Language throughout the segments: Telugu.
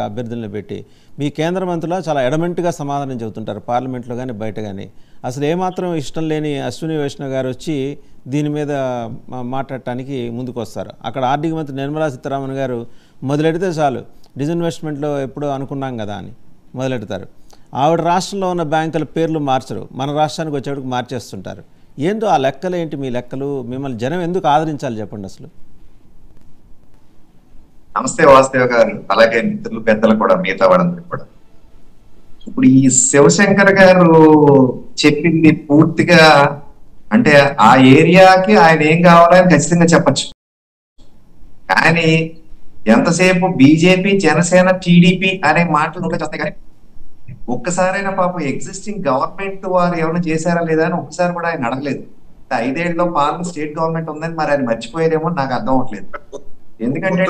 అభ్యర్థులను పెట్టి మీ కేంద్ర మంత్రులు చాలా ఎడమెంట్గా సమాధానం చెబుతుంటారు పార్లమెంట్లో కానీ బయట కానీ. అసలు ఏమాత్రం ఇష్టం లేని అశ్విని వైష్ణవ్ గారు వచ్చి దీని మీద మాట్లాడటానికి ముందుకు వస్తారు. అక్కడ ఆర్థిక మంత్రి నిర్మలా సీతారామన్ గారు మొదలెడితే చాలు డిజిన్వెస్ట్మెంట్లో ఎప్పుడో అనుకున్నాం కదా అని మొదలెడతారు. ఆవిడ రాష్ట్రంలో ఉన్న బ్యాంకుల పేర్లు మార్చరు, మన రాష్ట్రానికి వచ్చేటికి మార్చేస్తుంటారు. ఏందో ఆ లెక్కలు ఏంటి మీ లెక్కలు? మిమ్మల్ని జనం ఎందుకు ఆదరించాలి చెప్పండి అసలు? నమస్తే వాసుదేవ్ గారు, అలాగే మిత్రులు పెద్దలు కూడా, మిగతా వాళ్ళందరూ కూడా. ఇప్పుడు ఈ శివశంకర్ గారు చెప్పింది పూర్తిగా అంటే ఆ ఏరియాకి ఆయన ఏం కావాలని ఖచ్చితంగా చెప్పచ్చు. కానీ ఎంతసేపు బీజేపీ, జనసేన, టీడీపీ అనే మాటలు వస్తాయి కానీ ఒక్కసారైనా పాపం ఎగ్జిస్టింగ్ గవర్నమెంట్ వారు ఏమైనా చేశారా లేదా అని ఒక్కసారి కూడా ఆయన అడగలేదు. 5 ఏళ్లలో పాలన స్టేట్ గవర్నమెంట్ ఉందని మరి ఆయన మర్చిపోయేదేమో నాకు అర్థం అవట్లేదు. ఎందుకంటే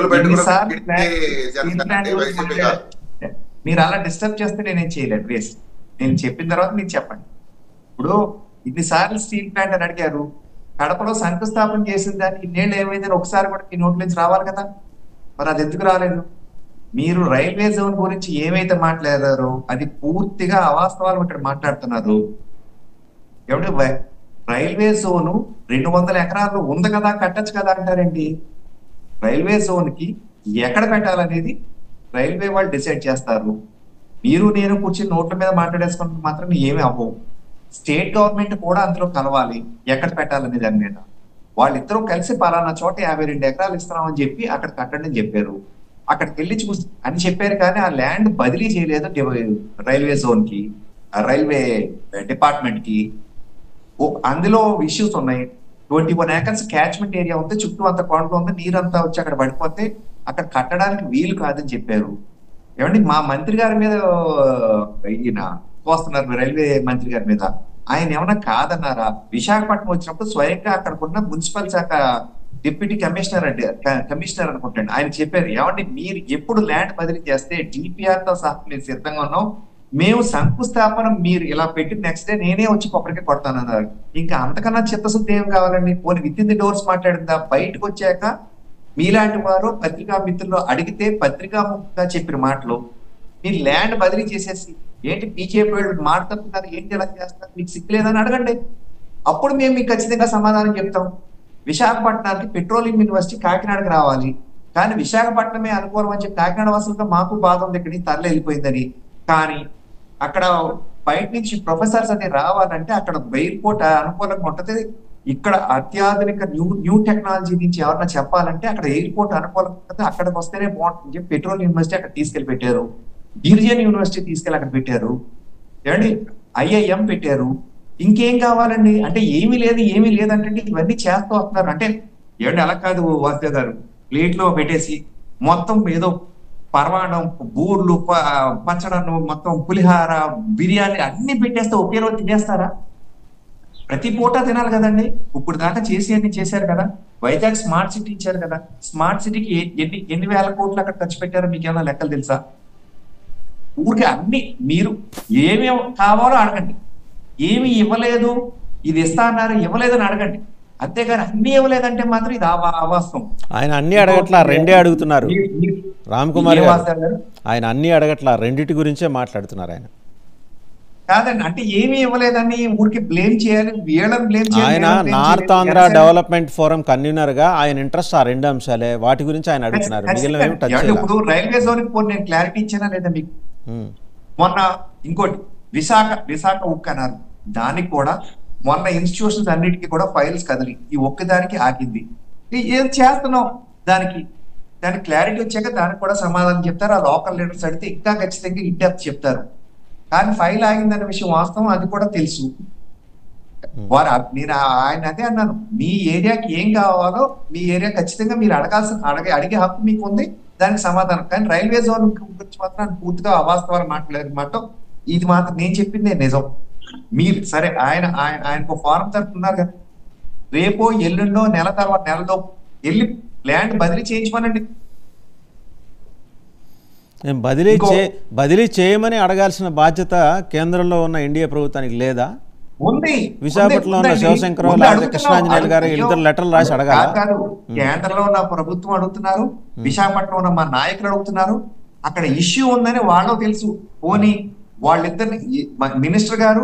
మీరు అలా డిస్టర్బ్ చేస్తే నేనేం చేయలేదు. రేస్ నేను చెప్పిన తర్వాత మీరు చెప్పండి. ఇప్పుడు ఇన్నిసార్లు స్టీల్ ప్లాంట్ అని అడిగారు, కడపలో శంకుస్థాపన చేసిన దానికి ఇన్నేళ్ళు ఏమైందని ఒకసారి కూడా మీ నోటి నుంచి రావాలి కదా, మరి అది ఎందుకు రాలేదు? మీరు రైల్వే జోన్ గురించి ఏమైతే మాట్లాడారో అది పూర్తిగా అవాస్తవాలు ఇక్కడ మాట్లాడుతున్నారు. ఏమంటే రైల్వే జోను 200 ఎకరాలు ఉంది కదా, కట్టచ్చు కదా అంటారేంటి? రైల్వే జోన్ కి ఎక్కడ పెట్టాలనేది రైల్వే వాళ్ళు డిసైడ్ చేస్తారు. మీరు నేను కూర్చొని నోట్ల మీద మాట్లాడేసుకుంటే మాత్రం ఏమి అవ్వవు. స్టేట్ గవర్నమెంట్ కూడా అందులో కలవాలి ఎక్కడ పెట్టాలనే దాని మీద. వాళ్ళిద్దరూ కలిసి పలానా చోట 52 ఎకరాలు ఇస్తున్నామని చెప్పి అక్కడ కట్టండి అని చెప్పారు. అక్కడికి వెళ్ళి చూసి అని చెప్పారు కానీ ఆ ల్యాండ్ బదిలీ చేయలేదు రైల్వే జోన్ కి, రైల్వే డిపార్ట్మెంట్ కి. అందులో ఇష్యూస్ ఉన్నాయి. 21 acres క్యాచ్మెంట్ ఏరియా ఉంది, చుట్టూ అంత కొండలు ఉంది, నీరంతా వచ్చి అక్కడ పడిపోతే అక్కడ కట్టడానికి వీలు కాదని చెప్పారు. ఏమండి మా మంత్రి గారి మీద ఈయన వస్తున్నారు, రైల్వే మంత్రి గారి మీద. ఆయన ఏమన్నా కాదన్నారా? విశాఖపట్నం వచ్చినప్పుడు స్వయంగా అక్కడకున్న మున్సిపల్ శాఖ డిప్యూటీ కమిషనర్ అనుకుంటాండి, ఆయన చెప్పారు, ఏమండి మీరు ఎప్పుడు ల్యాండ్ బదిలీ చేస్తే డిపిఆర్ తో సహా మేము సిద్ధంగా ఉన్నాం, మేము శంకుస్థాపన మీరు ఇలా పెట్టి నెక్స్ట్ డే నేనే వచ్చి కొబ్బరికాయ కొడతానన్నారు. ఇంకా అంతకన్నా చిత్తశుద్ధి ఏం కావాలండి? పోనీ విత్ ఇన్ ది డోర్స్ మాట్లాడిందా? బయటకు వచ్చాక మీలాంటి వారు పత్రికా మిత్రులు అడిగితే పత్రికాముఖంగా చెప్పిన మాటలు మీరు ల్యాండ్ బదిలీ చేసేసి ఏంటి బీజేపీ వాళ్ళు మాట్లాడుతున్నారు, ఏంటి ఎలా చేస్తారు, మీకు సిక్కులేదని అడగండి. అప్పుడు మేము మీకు ఖచ్చితంగా సమాధానం చెప్తాం. విశాఖపట్నానికి పెట్రోలియం యూనివర్సిటీ కాకినాడకి రావాలి, కానీ విశాఖపట్నమే అనుకూలం అని చెప్పి కాకినాడ వాసులుగా మాకు బాధ ఉంది, ఇక్కడి నుంచి తరలి వెళ్ళిపోయిందని. కానీ అక్కడ బయట నుంచి ప్రొఫెసర్స్ అని రావాలంటే అక్కడ ఎయిర్పోర్ట్ అనుకూలంగా ఉంటది. ఇక్కడ అత్యాధునిక న్యూ టెక్నాలజీ నుంచి ఎవరన్నా చెప్పాలంటే అక్కడ ఎయిర్పోర్ట్ అనుకూలంగా ఉంటుంది, అక్కడికి వస్తేనే బాగుంటుంది చెప్పి పెట్రోల్ యూనివర్సిటీ అక్కడ తీసుకెళ్లి పెట్టారు. గిరిజన యూనివర్సిటీ తీసుకెళ్లి అక్కడ పెట్టారు. ఏమండి ఐఐఎం పెట్టారు. ఇంకేం కావాలండి? అంటే ఏమీ లేదంటే ఇవన్నీ చేస్తూ వస్తున్నారు. అంటే ఏమండి అలా కాదు వాసుదేవ్ గారు, ప్లేట్ లో పెట్టేసి మొత్తం ఏదో పరమాణం, బూర్లు, పచ్చడన్నం, మొత్తం పులిహార, బిర్యానీ అన్ని పెట్టేస్తే ఒకే రోజు తినేస్తారా? ప్రతి పూట తినాలి కదండి. ఇప్పుడు దాకా అన్ని చేశారు కదా. వైజాగ్ స్మార్ట్ సిటీ ఇచ్చారు కదా. స్మార్ట్ సిటీకి ఎన్ని వేల కోట్లు అక్కడ ఖర్చు పెట్టారో మీకు ఏమైనా లెక్కలు తెలుసా? ఊరికి అన్ని మీరు ఏమేమి కావాలో అడగండి. ఏమి ఇవ్వలేదు, ఇది ఇస్తా అన్నారు, ఇవ్వలేదని అడగండి. అంతేగాని అన్ని ఇవ్వలేదంటే మాత్రం ఇది అవాస్తవం. ఆయన అన్ని అడగట్లా, రెండే అడుగుతున్నారు రామ్ కుమార్ గారు. ఆయన అన్ని అడగట్లా, రెండిటి గురించే మాట్లాడుతున్నారు ఆయన. కాదండి, అంటే ఏమీ ఇవ్వలేదని ఊరికి బ్లేమ్ చేయాలి, వీళ్ళని బ్లేమ్ చేయాలి. ఆయన north Andhra development forum convener గా ఆయన ఇంట్రెస్ట్ ఆ 2 అంశాలే, వాటి గురించి ఆయన అడుగుతున్నారు. ఇప్పుడు రైల్వే జోన్ కి నేను క్లారిటీ ఇచ్చానా లేదా మీకు? మొన్న ఇంకోటి విశాఖ ఉక్కు అన్నారు, దానికి కూడా మొన్న ఇన్స్టిట్యూషన్స్ అన్నిటికీ కూడా ఫైల్స్ కదిలి ఈ ఒక్కదానికి ఆగింది. ఏం చేస్తున్నాం దానికి క్లారిటీ వచ్చాక దానికి కూడా సమాధానం చెప్తారు. ఆ లోకల్ లీడర్స్ అడిగితే ఇంకా ఖచ్చితంగా ఇన్ డెప్త్ చెప్తారు. కానీ ఫైల్ ఆగిందనే విషయం వాస్తవం, అది కూడా తెలుసు. నేను ఆయన అదే అన్నాను, మీ ఏరియాకి ఏం కావాలో మీ ఏరియా ఖచ్చితంగా మీరు అడిగే హక్కు మీకు ఉంది, దానికి సమాధానం. కానీ రైల్వే జోన్ గురించి మాత్రం పూర్తిగా అవాస్తవాలు మాట్లాడమాట. ఇది మాత్రం నేను చెప్పిందే నిజం. మీరు సరే ఆయనకు ఫారం తరపున్నారు కదా, రేపో ఎల్లుండో నెల తర్వాత నెలలో వెళ్ళి ల్యాండ్ బదిలీ చేయించమనండి. బదిలీ చేయమని అడగాల్సిన బాధ్యత కేంద్రంలో ఉన్న ఎన్డీఏ ప్రభుత్వానికి లేదా? విశాఖపట్నంలో ఉన్న శివశంకరరావు లేకపోతే కృష్ణాంజనేయులు గారు ఇద్దరు లెటర్లు రాసి అడగాలి. కేంద్రంలో ఉన్న ప్రభుత్వం అడుగుతున్నారు, విశాఖపట్నంలో ఉన్న మా నాయకులు అడుగుతున్నారు. అక్కడ ఇష్యూ ఉందని వాళ్ళకు తెలుసు. పోనీ వాళ్ళిద్దరిని మినిస్టర్ గారు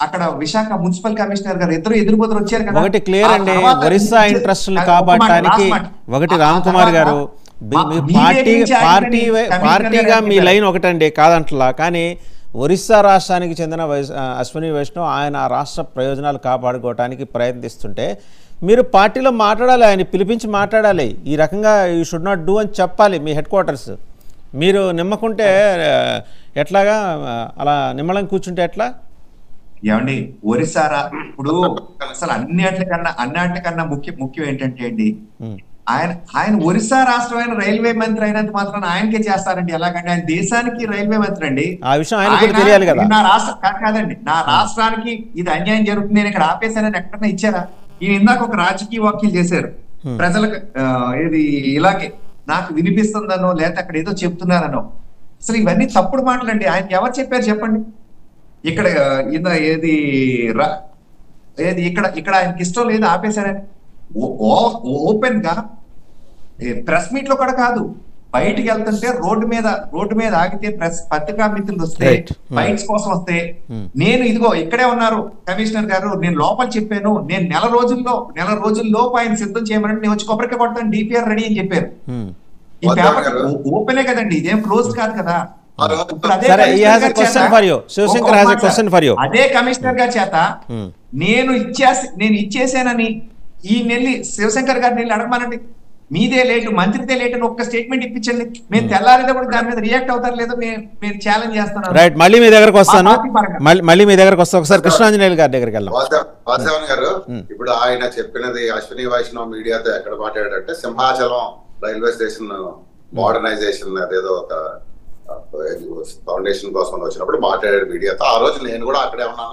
అక్కడ విశాఖ మున్సిపల్ కమిషనర్ గారు ఇద్దరు ఎదురుబోతులు వచ్చారు కదా. ఒకటి క్లియర్ అండి, ఒరిస్సా ఇంట్రెస్ట్ని కాపాడటానికి ఒకటి రామ్ కుమార్ గారు పార్టీగా మీ లైన్ ఒకటండి కాదంటలా, కానీ ఒరిస్సా రాష్ట్రానికి చెందిన అశ్విని వైష్ణవ్ ఆయన ఆ రాష్ట్ర ప్రయోజనాలు కాపాడుకోవడానికి ప్రయత్నిస్తుంటే మీరు పార్టీలో మాట్లాడాలి, ఆయన పిలిపించి మాట్లాడాలి, ఈ రకంగా యూ షుడ్ నాట్ డూ అని చెప్పాలి మీ హెడ్ క్వార్టర్స్. మీరు నిమ్మకుంటే ఎట్లాగా, అలా నిమ్మలం కూర్చుంటే ఎట్లా? ఏమండి ఒరిస్సా ఇప్పుడు అసలు అన్నిటికన్నా ముఖ్యం ఏంటంటే అండి, ఆయన ఒరిస్సా రాష్ట్రమైన రైల్వే మంత్రి అయినంత మాత్రం ఆయనకే చేస్తారండి. ఎలాగంటే ఆయన దేశానికి రైల్వే మంత్రి అండి. ఆ విషయం ఆయనకు తెలియాలి కదా. నా రాష్ట్రం కాదండి, నా రాష్ట్రానికి ఇది అన్యాయం జరుగుతుంది, నేను ఇక్కడ ఆపేశానని ఎక్కడన్నా ఇచ్చారా? ఈయన ఇందాక ఒక రాజకీయ వ్యాఖ్యలు చేశారు, ప్రజలకు ఇది ఇలాగే నాకు వినిపిస్తుందనో లేకపోతే అక్కడ ఏదో చెప్తున్నారనో. అసలు ఇవన్నీ తప్పుడు మాటలండి. ఆయన ఎవరు చెప్పారు చెప్పండి? ఇక్కడ ఇక్కడ ఆయనకి ఇష్టం లేదు ఆపేశారని ఓపెన్ గా ప్రెస్ మీట్ లో కూడా కాదు, బయటికి వెళ్తుంటే రోడ్డు మీద ఆగితే పత్రికా మిత్రులు వస్తే బైట్స్ కోసం వస్తే నేను ఇదిగో ఇక్కడే ఉన్నారు కమిషనర్ గారు, నేను లోపల చెప్పాను, నేను నెల రోజుల్లోపు ఆయన సిద్ధం చేయమని నేను వచ్చి కొబ్బరికాయ కొడతాను, డిపిఆర్ రెడీ అని చెప్పారు. ఈ పేపర్ ఓపెనే కదండి, ఇదేం క్లోజ్ కాదు కదా. అదే కమిషనర్ గారి చేత నేను ఇచ్చేసానని ఈ నెల్లి శివశంకర్ గారిని వెళ్ళి అడగమనండి, మీదే లేటు మంత్రిదే లేటు అని ఒక్క స్టేట్మెంట్ ఇప్పించండి, మేము తెల్లారేటప్పుడు దాని మీద రియాక్ట్ అవుతారు లేదో మేము ఛాలెంజ్ చేస్తున్నాం. రైట్, మళ్ళీ మీ దగ్గరకు వస్తాను, ఒకసారి కృష్ణాంజనేయులు గారి దగ్గరికి వెళ్దాం. వాసుదేవన్ గారు, ఇప్పుడు ఆయన చెప్పినది అశ్విని వైష్ణవ్ మీడియాతో ఎక్కడ మాట్లాడారంటే సింహాచలం రైల్వే స్టేషన్ మోడర్నైజేషన్ అదేదో ఒక ఫౌండేషన్ కోసం వచ్చినప్పుడు మాట్లాడాడు మీడియాతో. ఆ రోజు నేను కూడా అక్కడే ఉన్నాను.